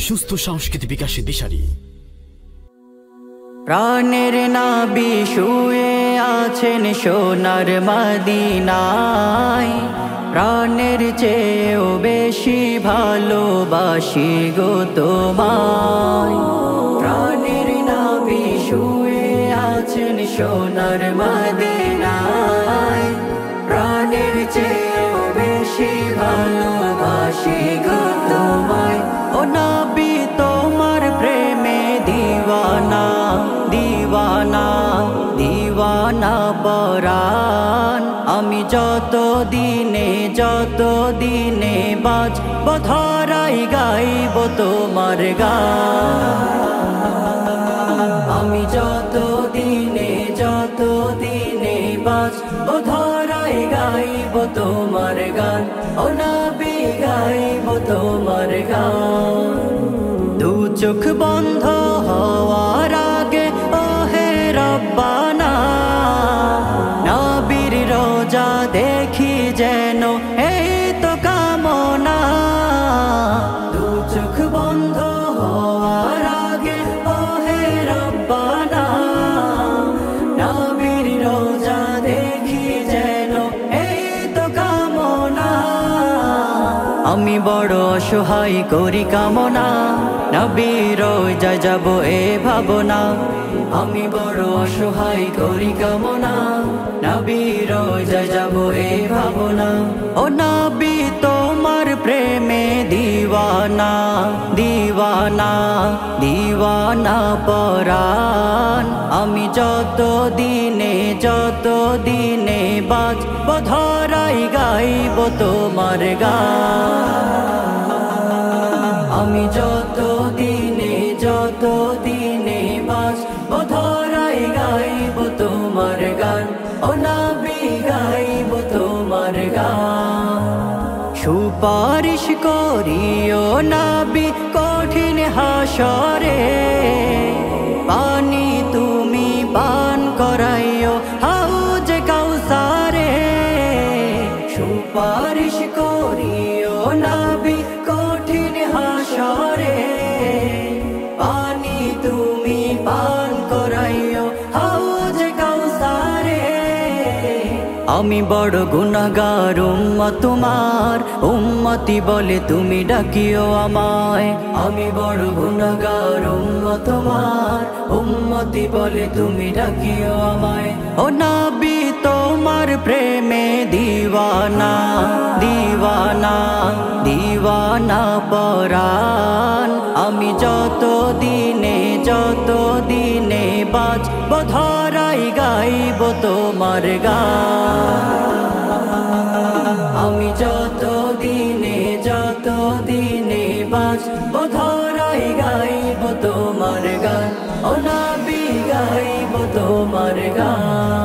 সুস্থ সংস্কৃতি বিকাশে দিশারি। প্রাণের নবী শুয়ে আছেন সোনার মদিনায়, প্রাণের চেয়েও বেশি ভালোবাসি গো তোমায়। প্রাণের নবী শুয়ে আছেন সোনার মদিনায়, প্রাণের চেয়েও বেশি ভালোবাসি গো তোমায়। ও নবী তোমার প্রেমে দিওয়ানা, দিওয়ানা, দিওয়ানা পরাণ। আমি যত দিনে বাঁচব ধরাই গাইব তোমার গান। আমি যত দিনে বাঁচব ধরাই গাইব তোমার গান। ও নবী গাইব তোমার গান। দু চোখ বন্ধ হওয়ার আগে ও হে রব্বানা, নবীর রোজা দেখি যেন এই তো কামনা। দু চোখ বন্ধ হওয়ার আগে ও হে রব্বানা, নবীর রোজা দেখি যেন এই তো কামনা। আমি বড় অসহায় করি কামনা, নবীর রোজায় যাব এ ভাবনা। আমি বড় অসহায় করি কামনা, নবীর রোজায় যাব এ ভাবনা। ও নবী তোমার প্রেমে দিওয়ানা, দিওয়ানা, দিওয়ানা পরাণ। আমি যত দিনে বাঁচব ধরাই গাইব তোমার গান। আমি যত দিনে বাঁচব ধরাই গাইব তোমার গান। ও নবী গাইব তোমার গান। সুপারিশ করিও নবী কঠিন হাসরে, পানি তুমি পান করাইও হাউজ কাউসারে। সুপারিশ করিও নবী কঠিন হাসরে, পানি তুমি পান করাইও হাউজ কাউসারে। আমি বড় গুনাহগার উম্মত তোমার, উম্মতি বলে তুমি ডাকিও আমায়। আমি বড় গুনাহগার উম্মত তোমার, উম্মতি বলে তুমি ডাকিও আমায়। ও নবী তোমার প্রেমে দিওয়ানা, দিওয়ানা, দিওয়ানা পরাণ। আমি যত দিনে বাঁচব ধরাই গাইব তোমার গান। আমি যত দিনে বাঁচব ধরাই গাইব তোমার গান। ও নবী গাইব তোমার গান।